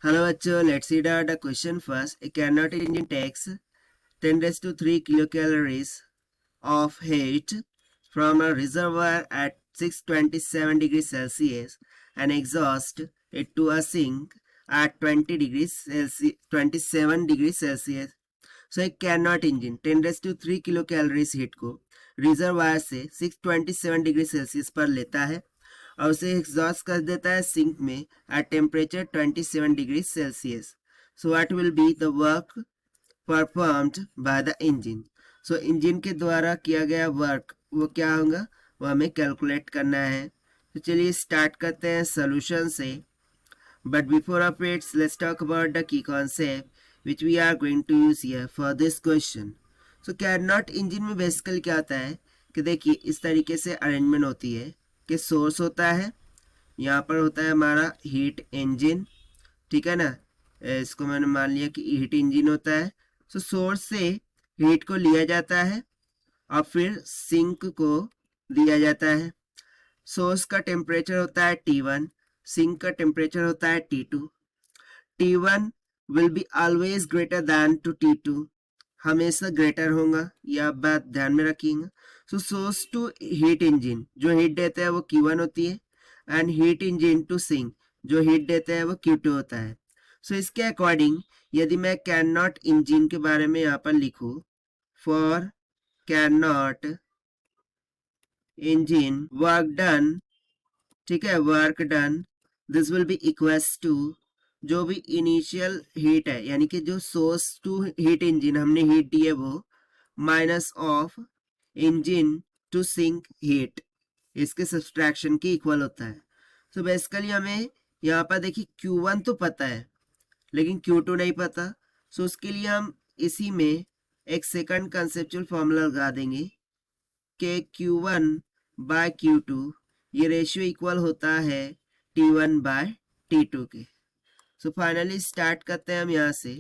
Hello बच्चों, let's see the question first. A Carnot engine takes 10 raised to 3 kilocalories of heat from a reservoir at 627 degrees Celsius and exhaust it to a sink at 27 degrees Celsius. So एक Carnot engine 10 raised to 3 kilocalories heat को reservoir से 627 degree Celsius पर लेता है और उसे exhaust कर देता है सिंक में at temperature 27 degree Celsius. So what will be the work performed by the engine. So engine के द्वारा किया गया वर्क वो क्या होगा, वो हमें कैलकुलेट करना है. तो चलिए स्टार्ट करते हैं सोल्यूशन से. But before of its let's talk about the key concept which we are going to use here for this question. So Carnot engine में बेसिकली क्या होता है कि देखिए इस तरीके से अरेंजमेंट होती है कि सोर्स होता है, यहाँ पर होता है हमारा हीट इंजन, ठीक है ना. इसको मैंने मान लिया कि हीट इंजन होता है. सो सोर्स से हीट को लिया जाता है और फिर सिंक को दिया जाता है. सोर्स का टेम्परेचर होता है T1, सिंक का टेम्परेचर होता है T2. T1 will be always greater than to T2, हमेशा ग्रेटर होगा, ये आप बात ध्यान में रखिएगा. So source to heat engine जो हीट देता है वो Q1 होती है and heat engine to sink जो हीट देता है वो Q2 होता है. सो इसके अकॉर्डिंग यदि मैं कैरनॉट इंजन के बारे में यहाँ पर लिखूं, for Carnot engine work done, ठीक है, work done this will be equals to जो भी इनिशियल हीट है यानी कि जो सोर्स टू हीट इंजन हमने हीट दी है वो minus of engine to sink heat, इसके सब्सट्रैक्शन की इक्वल होता है. सो बेसिकली हमें यहाँ पर देखिए Q1 तो पता है लेकिन Q2 नहीं पता. सो उसके लिए हम इसी में एक सेकंड कंसेप्चुअल फॉर्मूला लगा देंगे कि Q1 बाय Q2 ये रेशियो इक्वल होता है T1 बाय T2 के. सो फाइनली स्टार्ट करते हैं हम यहाँ से.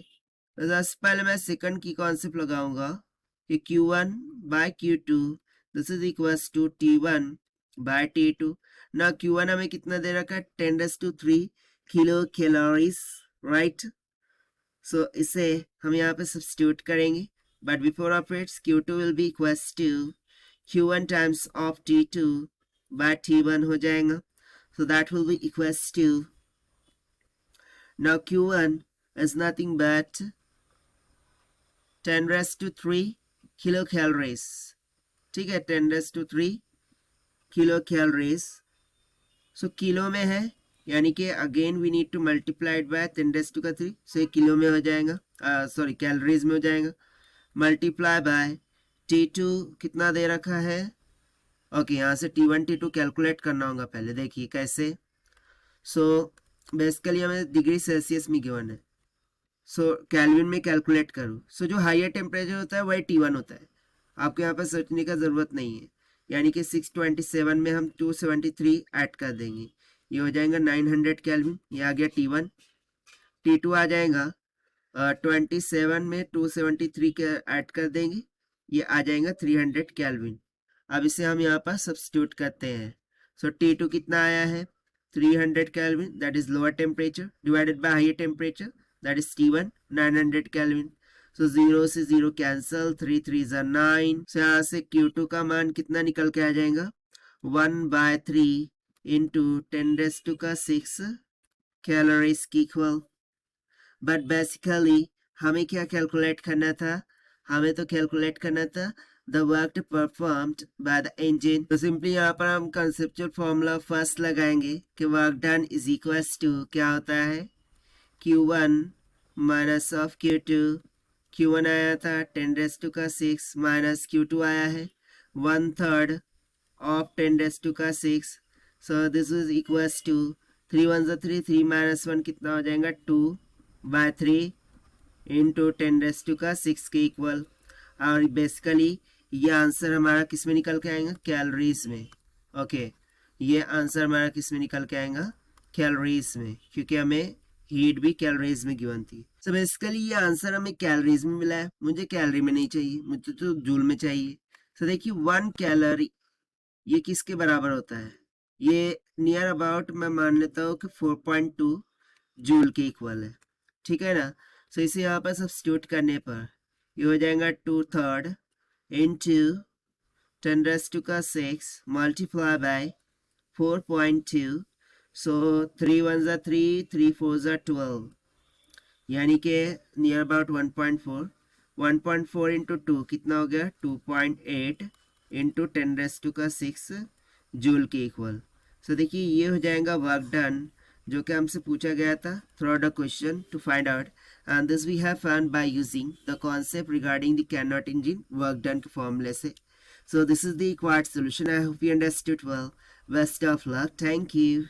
तो सबसे पहले मैं सेकंड की कॉन्सेप्ट लगाऊंगा कि Q1 by Q2 this is equals to T1 by T2. ना Q1 हमें कितना दे रखा है 10⁻³ किलो कैलोरीज, राइट. सो इसे हम यहाँ पे सब्स्टिट्यूट करेंगे. But before of its Q2 will be equals to Q1 times of T2 by T1 हो जाएगा. So that will be equals to, now Q1 is nothing but 10⁻³ kilocalories, ठीक है, 10⁻³ kilocalories. सो kilo में है यानी कि again we need to multiply it by 10⁻³. So ये kilo में हो जाएगा, सॉरी कैलोरीज में हो जाएगा. मल्टीप्लाई बाय T2 कितना दे रखा है, ओके यहाँ से T1 T2 कैलकुलेट करना होगा पहले, देखिए कैसे. सो बेसिकली हमें डिग्री सेल्सियस में गिवन है, सो केल्विन में कैलकुलेट करूँ. सो जो हायर टेम्परेचर होता है वही T1 होता है, आपको यहाँ पर सोचने का ज़रूरत नहीं है. यानी कि 627 में हम 273 ऐड कर देंगे, ये हो जाएगा 900 केल्विन, ये आ गया T1. T2 आ जाएगा 27 में 273 के ऐड कर देंगे, ये आ जाएगा 300 केल्विन. अब इसे हम यहाँ पर सब्स्टिट्यूट करते हैं. सो T2 कितना आया है 300 Kelvin, that is lower temperature, divided by higher temperature, that is T1 900 Kelvin. So 0 से 0 cancel, 3 3 are 9. So यहाँ से Q2 का मान कितना निकल के आ जाएगा 1/3 into 10⁻⁶ कैलोरीज की इक्वल. बट बेसिकली हमें क्या कैलकुलेट करना था, हमें तो कैलकुलेट करना था the work performed by the engine. तो सिंपली यहाँ पर हम कंसेप्चुअल फॉर्मूला फर्स्ट लगाएंगे कि work done is equals to क्या होता है Q1 minus of Q2. Q1 आया था 10⁻⁶ माइनस Q2 आया है 1/3 of 10⁻⁶. So this is equals to 3 1 3 3 minus 1 कितना हो जाएगा 2/3 इंटू 10⁻⁶ के इक्वल. और बेसिकली ये आंसर हमारा किस में निकल के आएगा कैलोरीज में. ओके ये आंसर हमारा किस में निकल के आएगा कैलोरीज में, क्योंकि हमें हीट भी कैलोरीज में गिवन थी. सो बेसिकली ये आंसर हमें कैलोरीज में मिला है, मुझे कैलोरी में नहीं चाहिए, मुझे तो जूल में चाहिए. सो देखिए 1 कैलोरी ये किसके बराबर होता है, ये नियर अबाउट मैं मान लेता हूँ कि 4.2 जूल के इक्वल है, ठीक है ना। सो इसे यहाँ पर सब्स्टिट्यूट करने पर ये हो जाएगा 2/3 इंटू 10⁻⁶ मल्टीप्लाई बाय 4.2। सो 3 1 ज़ा 3, 3 4 ज़ा 12, यानी कि नियर अबाउट 1.4। 1.4 इंटू 2 कितना हो गया 2.8 इंटू 10⁻⁶ जूल के इक्वल। सो देखिए ये हो जाएगा वर्क डन जो कि हमसे पूछा गया था throughout the question to find out, and this we have found by using the concept regarding the Carnot engine work done के फॉर्मूले से। So this is the required solution. I hope you understood well. Best of luck. Thank you.